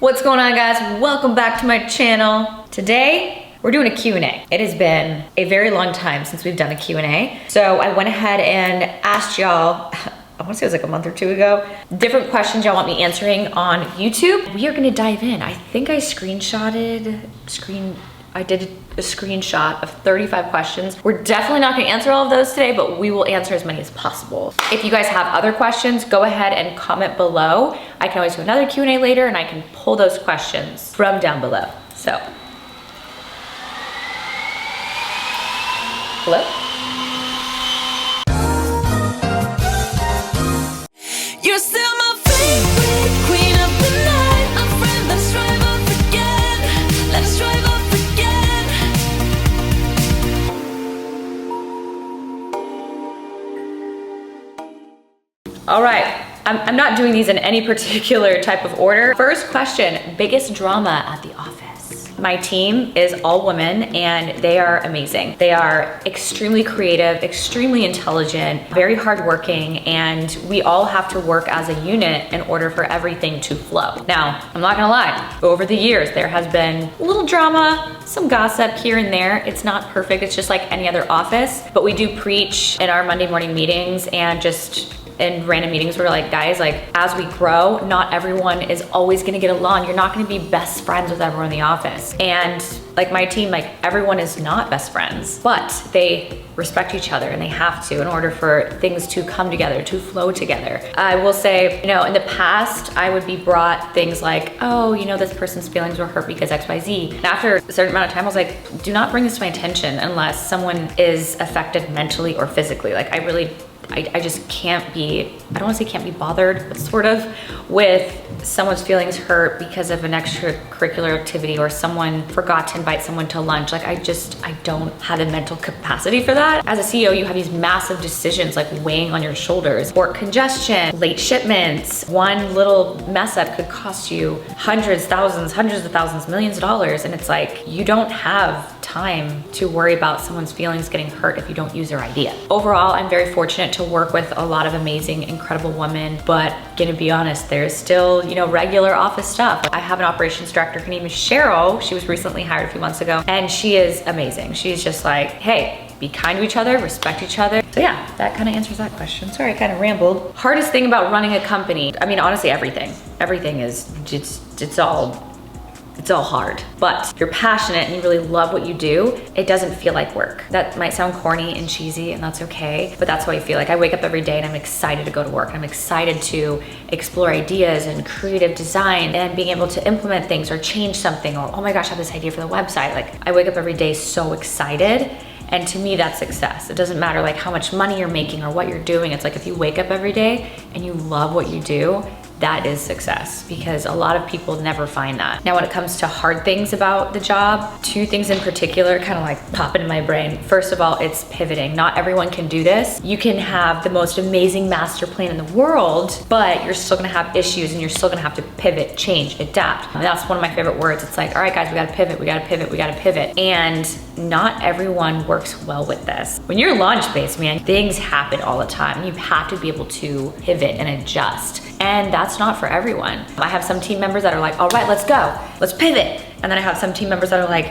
What's going on, guys? Welcome back to my channel. Today, we're doing a Q&A. It has been a very long time since we've done a Q&A. So I went ahead and asked y'all, I wanna say it was like a month or two ago, different questions y'all want me answering on YouTube. We are gonna dive in. I think I did a screenshot of 35 questions. We're definitely not gonna answer all of those today, but we will answer as many as possible. If you guys have other questions, go ahead and comment below. I can always do another Q&A later and I can pull those questions from down below. So, hello? You're still my favorite queen of the night. My friend, let's drive up again. Let's drive up again. All right, I'm not doing these in any particular type of order. First question, biggest drama at the office. My team is all women and they are amazing. They are extremely creative, extremely intelligent, very hardworking, and we all have to work as a unit in order for everything to flow. Now, I'm not gonna lie, over the years, there has been a little drama, some gossip here and there. It's not perfect, it's just like any other office, but we do preach in our Monday morning meetings and just in random meetings, we're like, guys, like as we grow, not everyone is always gonna get along. You're not gonna be best friends with everyone in the office. And like my team, like everyone is not best friends, but they respect each other and they have to in order for things to come together, to flow together. I will say, you know, in the past, I would be brought things like, oh, you know, this person's feelings were hurt because XYZ. And after a certain amount of time, I was like, do not bring this to my attention unless someone is affected mentally or physically. Like I just can't be, I don't wanna say can't be bothered, but sort of with someone's feelings hurt because of an extracurricular activity or someone forgot to invite someone to lunch. Like I don't have the mental capacity for that. As a CEO, you have these massive decisions like weighing on your shoulders, or congestion, late shipments. One little mess up could cost you hundreds of thousands, millions of dollars. And it's like, you don't have time to worry about someone's feelings getting hurt if you don't use their idea. Overall, I'm very fortunate to work with a lot of amazing, incredible women, but gonna be honest, there's still, you know, regular office stuff. I have an operations director, her name is Cheryl. She was recently hired a few months ago, and she is amazing. She's just like, hey, be kind to each other, respect each other. So yeah, that kind of answers that question. Sorry, I kind of rambled. Hardest thing about running a company, I mean, honestly, everything. Everything is, it's all hard, but if you're passionate and you really love what you do, it doesn't feel like work. That might sound corny and cheesy, and that's okay, but that's how I feel. Like I wake up every day and I'm excited to go to work, and I'm excited to explore ideas and creative design and being able to implement things or change something, or oh my gosh, I have this idea for the website. Like I wake up every day so excited, and to me that's success. It doesn't matter like how much money you're making or what you're doing. It's like if you wake up every day and you love what you do, that is success, because a lot of people never find that. Now, when it comes to hard things about the job, two things in particular kind of like pop into my brain. First of all, it's pivoting. Not everyone can do this. You can have the most amazing master plan in the world, but you're still gonna have issues and you're still gonna have to pivot, change, adapt. And that's one of my favorite words. It's like, all right, guys, we gotta pivot, we gotta pivot, we gotta pivot. And not everyone works well with this. When you're launch-based, man, things happen all the time. You have to be able to pivot and adjust. And that's not for everyone. I have some team members that are like, all right, let's go, let's pivot. And then I have some team members that are like,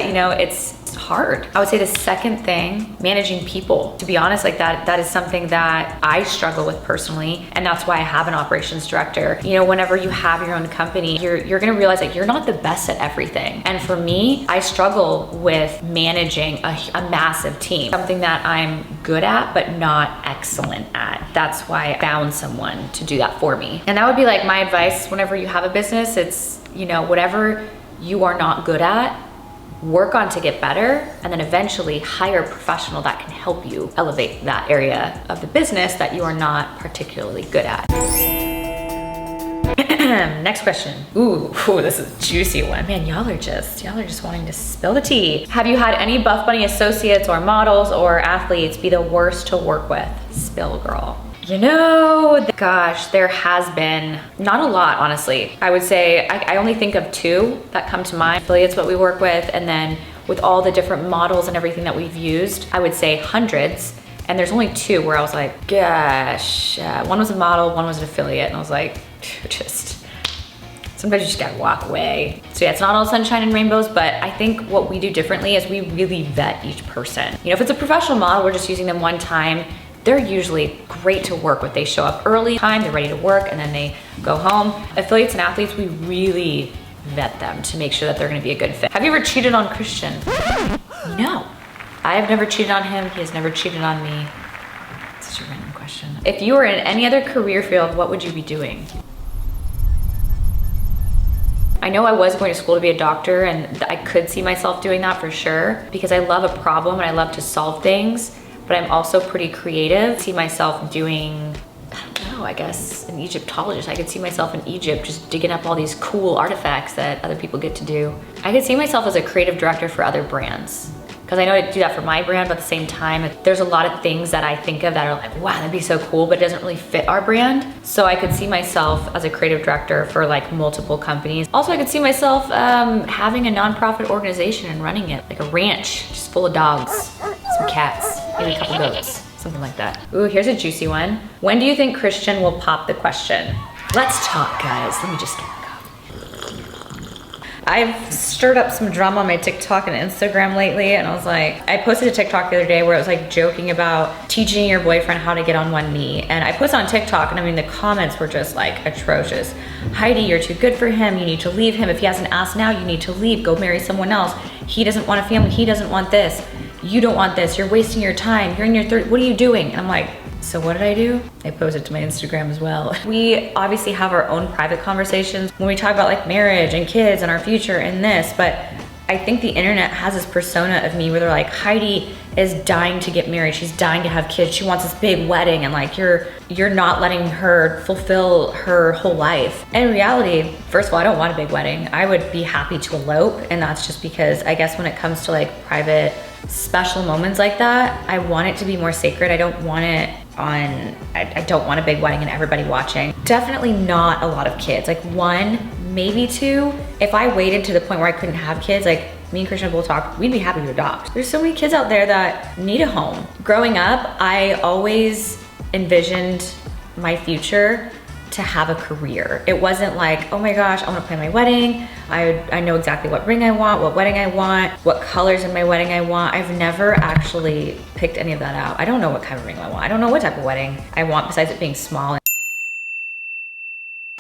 you know, it's hard. I would say the second thing, managing people. To be honest, like that is something that I struggle with personally. And that's why I have an operations director. You know, whenever you have your own company, you're gonna realize like you're not the best at everything. And for me, I struggle with managing a massive team, something that I'm good at, but not excellent at. That's why I found someone to do that for me. And that would be like my advice whenever you have a business. It's, you know, whatever you are not good at, work on to get better, and then eventually hire a professional that can help you elevate that area of the business that you are not particularly good at. Next question. Ooh, this is a juicy one. Man, y'all are just wanting to spill the tea. Have you had any Buff Bunny associates or models or athletes be the worst to work with? Spill, girl. You know, gosh, there has been, not a lot, honestly. I would say, I only think of two that come to mind. Affiliates, what we work with, and then with all the different models and everything that we've used, I would say hundreds. And there's only two where I was like, gosh, one was a model, one was an affiliate. And I was like, it's sometimes you just gotta walk away. So yeah, it's not all sunshine and rainbows, but I think what we do differently is we really vet each person. You know, if it's a professional model, we're just using them one time. They're usually great to work with. They show up early, they're ready to work, and then they go home. Affiliates and athletes, we really vet them to make sure that they're gonna be a good fit. Have you ever cheated on Christian? No. I have never cheated on him. He has never cheated on me. Such a random question. If you were in any other career field, what would you be doing? I know I was going to school to be a doctor, and I could see myself doing that for sure because I love a problem and I love to solve things, but I'm also pretty creative. I see myself doing, I don't know, I guess an Egyptologist. I could see myself in Egypt just digging up all these cool artifacts that other people get to do. I could see myself as a creative director for other brands, because I know I do that for my brand, but at the same time, there's a lot of things that I think of that are like, wow, that'd be so cool, but it doesn't really fit our brand. So I could see myself as a creative director for like multiple companies. Also, I could see myself having a nonprofit organization and running it, like a ranch, just full of dogs, some cats, maybe a couple goats, something like that. Ooh, here's a juicy one. When do you think Christian will pop the question? Let's talk, guys. Let me just get my cup. I've stirred up some drama on my TikTok and Instagram lately, and I was like, I posted a TikTok the other day where I was like joking about teaching your boyfriend how to get on one knee. And I posted on TikTok, and I mean, the comments were just like atrocious. Heidi, you're too good for him. You need to leave him. If he hasn't asked now, you need to leave. Go marry someone else. He doesn't want a family. He doesn't want this. You don't want this. You're wasting your time. You're in your 30s. What are you doing? And I'm like, so what did I do? I posted to my Instagram as well. We obviously have our own private conversations when we talk about like marriage and kids and our future and this, but I think the internet has this persona of me where they're like, Heidi is dying to get married. She's dying to have kids. She wants this big wedding, and like you're not letting her fulfill her whole life. In reality, first of all, I don't want a big wedding. I would be happy to elope, and that's just because I guess when it comes to like private special moments like that, I want it to be more sacred. I don't want it on, I don't want a big wedding and everybody watching. Definitely not a lot of kids, like one, maybe two. If I waited to the point where I couldn't have kids, like me and Christian will talk, we'd be happy to adopt. There's so many kids out there that need a home. Growing up, I always envisioned my future to have a career. It wasn't like, oh my gosh, I want to plan my wedding. I know exactly what ring I want, what wedding I want, what colors in my wedding I want. I've never actually picked any of that out. I don't know what kind of ring I want. I don't know what type of wedding I want besides it being small.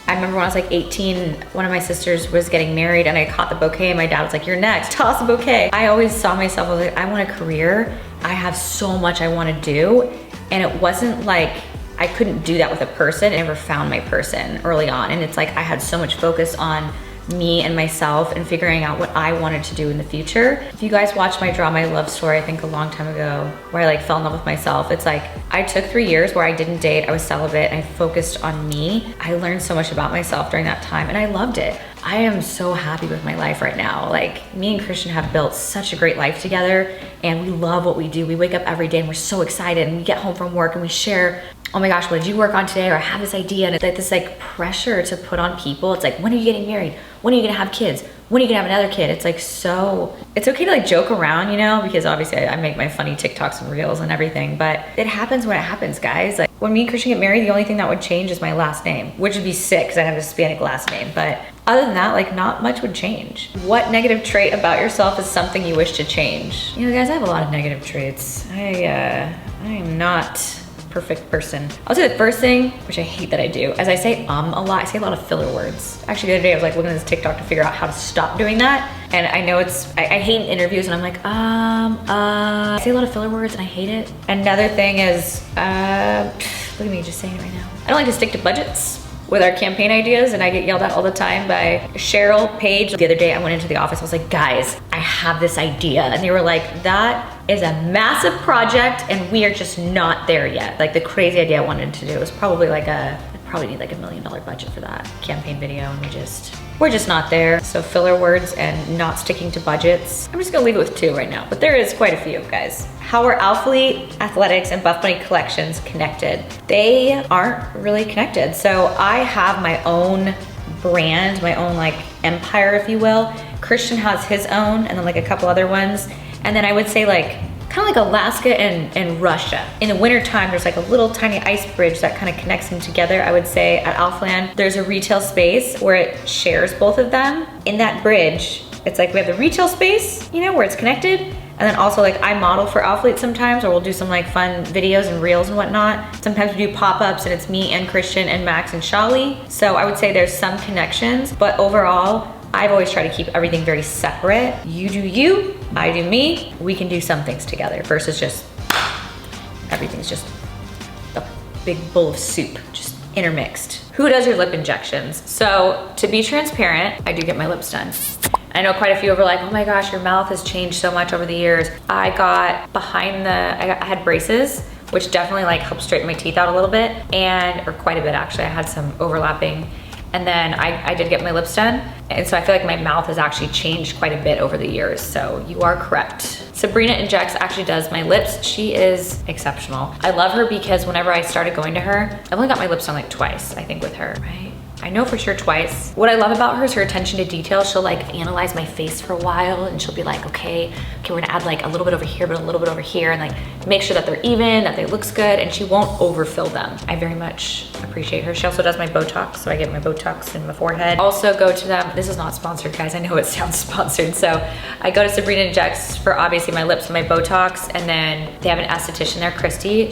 I remember when I was like 18, one of my sisters was getting married and I caught the bouquet and my dad was like, you're next, toss the bouquet. I always saw myself, I was like, I want a career. I have so much I want to do. And it wasn't like I couldn't do that with a person. I never found my person early on. And it's like I had so much focus on me and myself and figuring out what I wanted to do in the future. If you guys watched my Draw My Love story, I think a long time ago, where I like fell in love with myself, it's like I took 3 years where I didn't date, I was celibate, and I focused on me. I learned so much about myself during that time and I loved it. I am so happy with my life right now. Like me and Christian have built such a great life together and we love what we do. We wake up every day and we're so excited and we get home from work and we share, oh my gosh, what did you work on today? Or I have this idea, and it's like this like pressure to put on people. It's like, when are you getting married? When are you gonna have kids? When are you gonna have another kid? It's like, so, it's okay to like joke around, you know, because obviously I make my funny TikToks and reels and everything, but it happens when it happens, guys. Like when me and Christian get married, the only thing that would change is my last name, which would be sick because I have a Hispanic last name. But other than that, like not much would change. What negative trait about yourself is something you wish to change? You know, guys, I have a lot of negative traits. I am not perfect person. I'll say the first thing, which I hate that I do, as I say a lot. I say a lot of filler words. Actually, the other day I was like looking at this TikTok to figure out how to stop doing that. And I know it's, I hate interviews and I'm like, I say a lot of filler words and I hate it. Another thing is, look at me just saying it right now. I don't like to stick to budgets with our campaign ideas, and I get yelled at all the time by Cheryl, Paige. The other day I went into the office, I was like, guys, I have this idea. And they were like, that is a massive project and we are just not there yet. Like the crazy idea I wanted to do was probably like I'd probably need like $1 million budget for that campaign video, and we're just not there. So filler words and not sticking to budgets. I'm just gonna leave it with 2 right now, but there is quite a few, guys. How are Alphalete Athletics and Buff Bunny Collections connected? They aren't really connected. So I have my own brand, my own like empire, if you will. Christian has his own, and then like a couple other ones. And then I would say like kind of like Alaska and Russia. In the wintertime, there's like a little tiny ice bridge that kind of connects them together. I would say at Alphaland, there's a retail space where it shares both of them. In that bridge, it's like we have the retail space, you know, where it's connected. And then also like I model for Alphalete sometimes, or we'll do some like fun videos and reels and whatnot. Sometimes we do pop-ups and it's me and Christian and Max and Shali. So I would say there's some connections, but overall, I've always tried to keep everything very separate. You do you, I do me. We can do some things together versus just, everything's just a big bowl of soup, just intermixed. Who does your lip injections? So to be transparent, I do get my lips done. I know quite a few were like, oh my gosh, your mouth has changed so much over the years. I got behind I had braces, which definitely like helped straighten my teeth out a little bit, or quite a bit actually. I had some overlapping. And then I did get my lips done. And so I feel like my mouth has actually changed quite a bit over the years. So you are correct. Sabrina Injects actually does my lips. She is exceptional. I love her because whenever I started going to her, I've only got my lips done like twice, I think, with her, right? I know for sure twice. What I love about her is her attention to detail. She'll like analyze my face for a while and she'll be like, okay, we're gonna add like a little bit over here, but a little bit over here, and like make sure that they're even, that they looks good, and she won't overfill them. I very much appreciate her. She also does my Botox, so I get my Botox in my forehead. Also go to them, this is not sponsored guys, I know it sounds sponsored, so I go to Sabrina Injects for obviously my lips and my Botox, and then they have an esthetician there, Christy.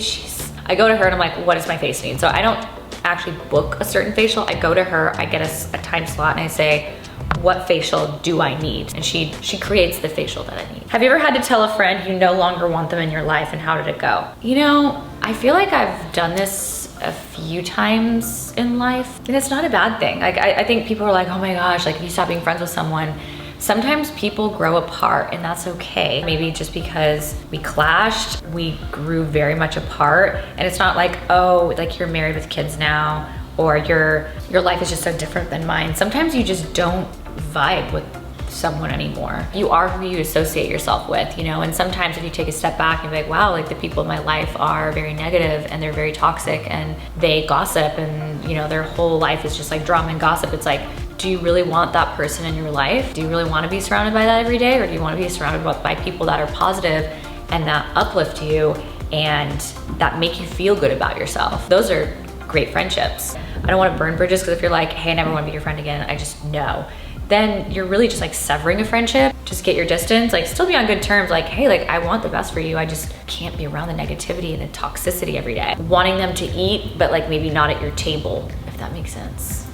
I go to her and I'm like, what does my face need? So I don't actually book a certain facial. I go to her, I get a time slot, and I say, what facial do I need? And she creates the facial that I need. Have you ever had to tell a friend you no longer want them in your life, and how did it go? You know, I feel like I've done this a few times in life, and it's not a bad thing. Like I think people are like, oh my gosh, like if you stop being friends with someone, sometimes people grow apart, and that's okay. Maybe just because we clashed, we grew very much apart, and it's not like, oh, like you're married with kids now, or your life is just so different than mine. Sometimes you just don't vibe with someone anymore. You are who you associate yourself with, you know? And sometimes if you take a step back and be like, wow, like the people in my life are very negative and they're very toxic and they gossip, and you know, their whole life is just like drama and gossip. It's like, do you really want that person in your life? Do you really want to be surrounded by that every day? Or do you want to be surrounded by people that are positive and that uplift you and that make you feel good about yourself? Those are great friendships. I don't want to burn bridges, because if you're like, hey, I never want to be your friend again, I just know, then you're really just like severing a friendship. Just get your distance, like still be on good terms, like, hey, like I want the best for you, I just can't be around the negativity and the toxicity every day. Wanting them to eat, but like maybe not at your table, if that makes sense.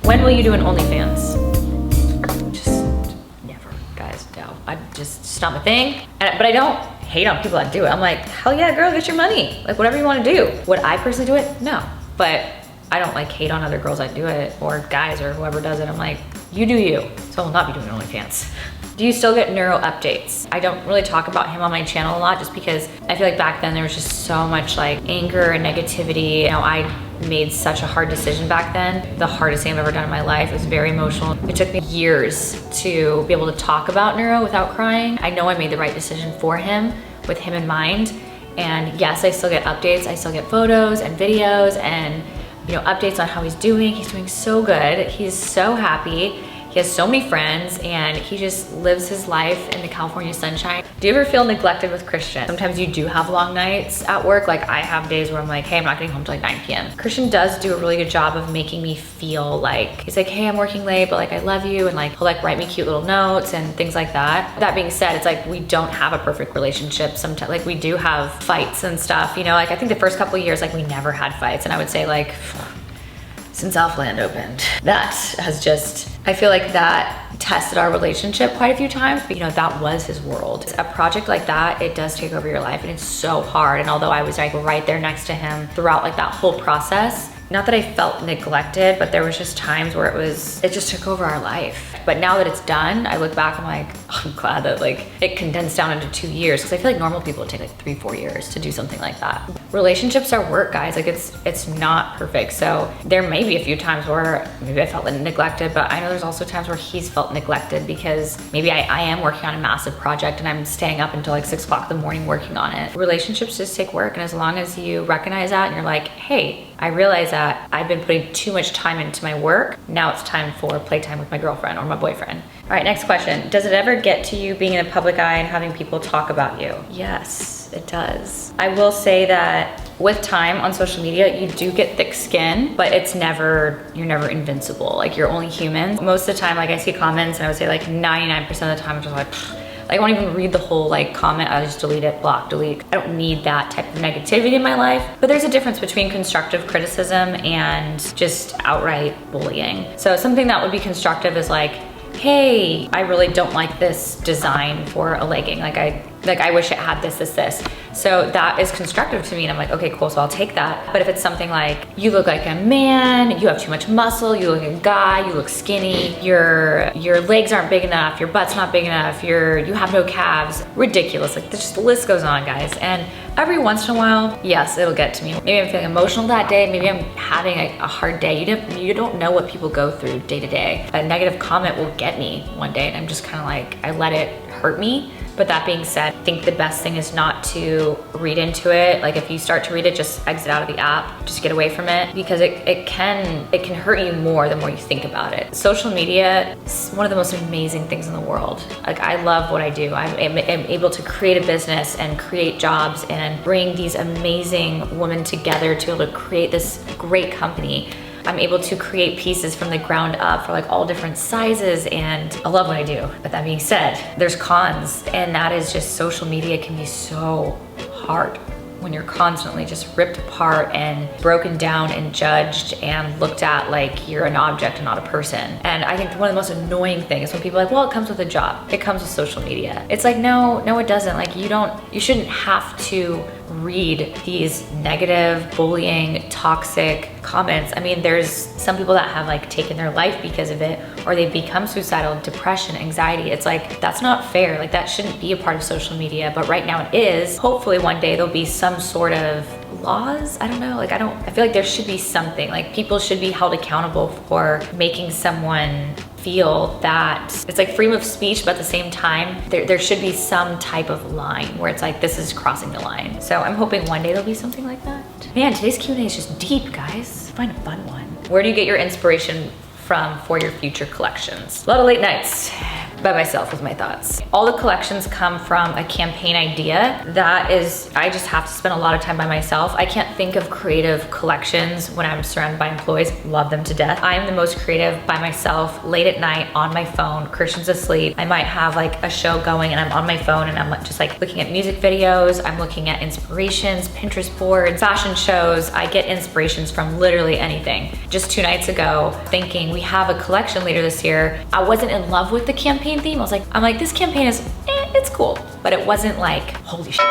When will you do an OnlyFans? Just never, guys, no. It's not my thing. But I don't hate on people that do it. I'm like, hell yeah, girl, get your money. Like whatever you want to do. Would I personally do it? No. But I don't like hate on other girls that do it, or guys, or whoever does it. I'm like, you do you. So I will not be doing OnlyFans. Do you still get Nuro updates? I don't really talk about him on my channel a lot, just because I feel like back then there was just so much like anger and negativity. You know, I made such a hard decision back then. The hardest thing I've ever done in my life. It was very emotional. It took me years to be able to talk about Nuro without crying. I know I made the right decision for him, with him in mind. And yes, I still get updates. I still get photos and videos and, you know, updates on how he's doing. He's doing so good. He's so happy. He has so many friends, and he just lives his life in the California sunshine. Do you ever feel neglected with Christian? Sometimes you do have long nights at work. Like I have days where I'm like, hey, I'm not getting home till like 9 p.m. Christian does do a really good job of making me feel like, he's like, hey, I'm working late, but like I love you. And like, he'll like write me cute little notes and things like that. That being said, it's like, we don't have a perfect relationship. Sometimes like we do have fights and stuff, you know, like I think the first couple of years, like we never had fights. And I would say like, since Alphaland opened, that has just, I feel like that tested our relationship quite a few times, but you know, that was his world. A project like that, it does take over your life, and it's so hard. And although I was like right there next to him throughout like that whole process, not that I felt neglected, but there was just times where it just took over our life. But now that it's done, I look back, I'm like, oh, I'm glad that like it condensed down into 2 years, because I feel like normal people take like 3-4 years to do something like that. Relationships are work, guys. Like it's not perfect. So there may be a few times where maybe I felt neglected, but I know there's also times where he's felt neglected, because maybe I am working on a massive project and I'm staying up until like 6 o'clock in the morning working on it. Relationships just take work, and as long as you recognize that and you're like, hey, I realize that I've been putting too much time into my work. Now it's time for playtime with my girlfriend or my boyfriend. All right, next question. Does it ever get to you being in the public eye and having people talk about you? Yes. it does. I will say that with time on social media, you do get thick skin, but you're never invincible. Like, you're only human. Most of the time, like, I see comments and I would say like 99% of the time I'm just like, I won't even read the whole like comment. I just delete it, block, delete. I don't need that type of negativity in my life. But there's a difference between constructive criticism and just outright bullying. So something that would be constructive is like, hey, I really don't like this design for a legging. Like I wish it had this. So that is constructive to me, and I'm like, okay, cool, so I'll take that. But if it's something like, you look like a man, you have too much muscle, you look like a guy, you look skinny, your legs aren't big enough, your butt's not big enough, you have no calves, ridiculous. Like, the list goes on, guys. And every once in a while, yes, it'll get to me. Maybe I'm feeling emotional that day, maybe I'm having a hard day. You don't know what people go through day to day. A negative comment will get me one day, and I'm just kind of like, I let it hurt me. But that being said, I think the best thing is not to read into it. Like, if you start to read it, just exit out of the app, just get away from it, because it can hurt you more the more you think about it. Social media is one of the most amazing things in the world. Like, I love what I do. I'm able to create a business and create jobs and bring these amazing women together to be able to create this great company. I'm able to create pieces from the ground up for like all different sizes, and I love what I do. But that being said, there's cons, and that is just social media can be so hard when you're constantly just ripped apart and broken down and judged and looked at like you're an object and not a person. And I think one of the most annoying things when people are like, well, it comes with a job, it comes with social media. It's like, no, it doesn't. Like, you shouldn't have to read these negative, bullying, toxic comments. I mean, there's some people that have like taken their life because of it, or they've become suicidal, depression, anxiety. It's like, that's not fair. Like, that shouldn't be a part of social media, but right now it is. Hopefully one day there'll be some sort of laws. I don't know. Like, I feel like there should be something. Like, people should be held accountable for making someone feel that it's like freedom of speech, but at the same time, there should be some type of line where it's like, this is crossing the line. So I'm hoping one day there'll be something like that. Man, today's Q&A is just deep, guys. Find a fun one. Where do you get your inspiration from for your future collections? A lot of late nights by myself with my thoughts. All the collections come from a campaign idea. That is, I just have to spend a lot of time by myself. I can't think of creative collections when I'm surrounded by employees. Love them to death. I am the most creative by myself, late at night on my phone. Christian's asleep. I might have like a show going and I'm on my phone and I'm just like looking at music videos. I'm looking at inspirations, Pinterest boards, fashion shows. I get inspirations from literally anything. Just 2 nights ago, thinking we have a collection later this year. I wasn't in love with the campaign theme. I'm like, this campaign is, it's cool, but it wasn't like, holy shit.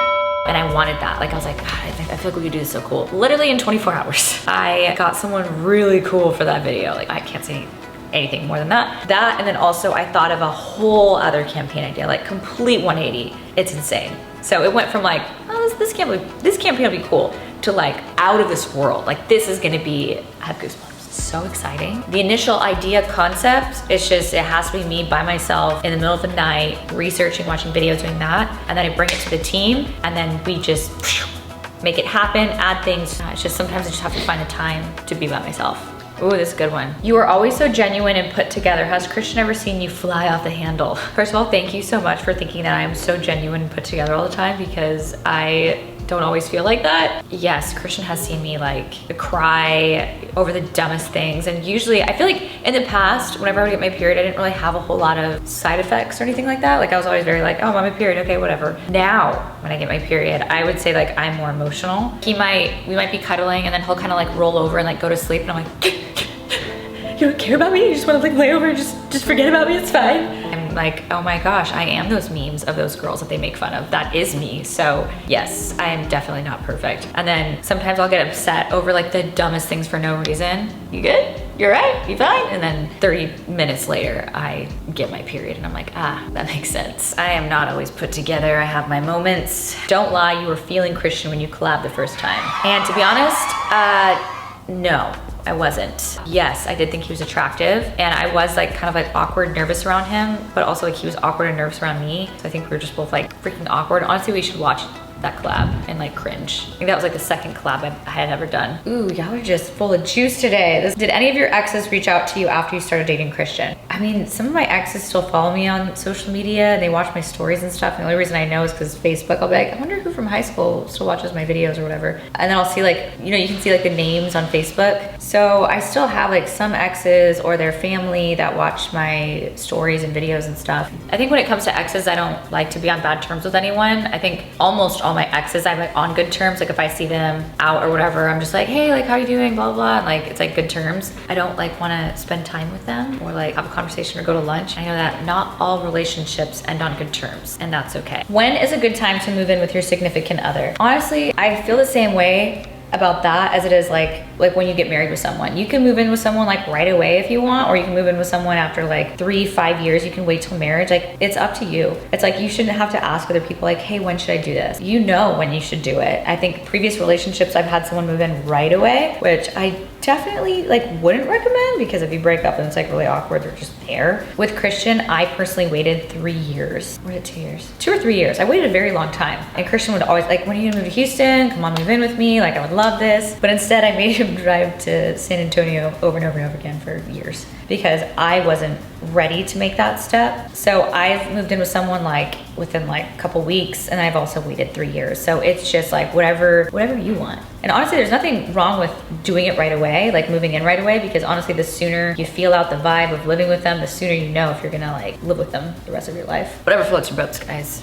And I wanted that. Like, I was like, God, I feel like we could do this so cool. Literally in 24 hours, I got someone really cool for that video. Like, I can't say anything more than that. That, and then also I thought of a whole other campaign idea, like complete 180. It's insane. So it went from like, oh, this campaign will be cool, to like out of this world. Like, this is gonna be, I have goosebumps. So exciting. The initial idea concept, it's just, it has to be me by myself in the middle of the night, researching, watching videos, doing that. And then I bring it to the team, and then we just make it happen, add things. It's just, sometimes I just have to find the time to be by myself. Ooh, this is a good one. You are always so genuine and put together. Has Christian ever seen you fly off the handle? First of all, thank you so much for thinking that I am so genuine and put together all the time, because I don't always feel like that. Yes, Christian has seen me like cry over the dumbest things. And usually I feel like in the past, whenever I would get my period, I didn't really have a whole lot of side effects or anything like that. Like, I was always very like, oh, I'm on my period, okay, whatever. Now, when I get my period, I would say like I'm more emotional. We might be cuddling, and then he'll kind of like roll over and like go to sleep, and I'm like, you don't care about me? You just want to like lay over and just forget about me? It's fine. I'm like, oh my gosh, I am those memes of those girls that they make fun of. That is me. So yes, I am definitely not perfect. And then sometimes I'll get upset over like the dumbest things for no reason. You good? You're right? You fine? And then 30 minutes later, I get my period and I'm like, ah, that makes sense. I am not always put together. I have my moments. Don't lie, you were feeling Christian when you collabed the first time. And to be honest, no. I wasn't. Yes, I did think he was attractive, and I was like kind of like awkward, nervous around him, but also like he was awkward and nervous around me. So I think we were just both like freaking awkward. Honestly, we should watch that collab and like cringe. I think that was like the second collab I had ever done. Ooh, y'all are just full of juice today. Did any of your exes reach out to you after you started dating Christian? I mean, some of my exes still follow me on social media and they watch my stories and stuff. And the only reason I know is because Facebook, I'll be like, I wonder who from high school still watches my videos or whatever. And then I'll see like, you know, you can see like the names on Facebook. So I still have like some exes or their family that watch my stories and videos and stuff. I think when it comes to exes, I don't like to be on bad terms with anyone. I think almost all my exes, I'm like on good terms. Like if I see them out or whatever, I'm just like, hey, like how are you doing? Blah, blah, blah. And like, it's like good terms. I don't like want to spend time with them or like have a conversation or go to lunch. I know that not all relationships end on good terms and that's okay. When is a good time to move in with your significant other? Honestly, I feel the same way about that as it is like when you get married with someone. You can move in with someone like right away if you want, or you can move in with someone after like 3-5 years. You can wait till marriage. Like it's up to you. It's like you shouldn't have to ask other people like, hey, when should I do this? You know when you should do it. I think previous relationships, I've had someone move in right away, which I definitely like wouldn't recommend, because if you break up and it's like really awkward, they're just there. With Christian, I personally waited 3 years. Or was it 2 years? 2 or 3 years. I waited a very long time. And Christian would always like, when are you gonna move to Houston? Come on, move in with me. Like I would love this. But instead I made him drive to San Antonio over and over and over again for years because I wasn't ready to make that step. So I've moved in with someone like within like a couple weeks, and I've also waited 3 years. So it's just like whatever you want. And honestly, there's nothing wrong with doing it right away, like moving in right away, because honestly, the sooner you feel out the vibe of living with them, the sooner you know if you're gonna like live with them the rest of your life. Whatever floats your boats, guys.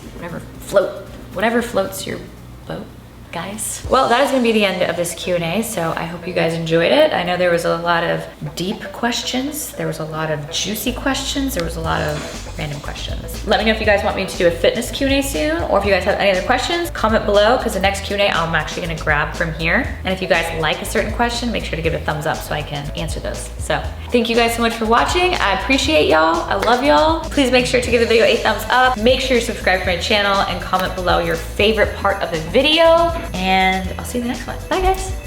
Whatever floats your boat, guys. Well, that is gonna be the end of this Q&A, so I hope you guys enjoyed it. I know there was a lot of deep questions, there was a lot of juicy questions, there was a lot of random questions. Let me know if you guys want me to do a fitness Q&A soon, or if you guys have any other questions, comment below, because the next Q&A I'm actually gonna grab from here. And if you guys like a certain question, make sure to give it a thumbs up so I can answer those. So thank you guys so much for watching. I appreciate y'all, I love y'all. Please make sure to give the video a thumbs up. Make sure you subscribe to my channel and comment below your favorite part of the video. And I'll see you in the next one. Bye guys.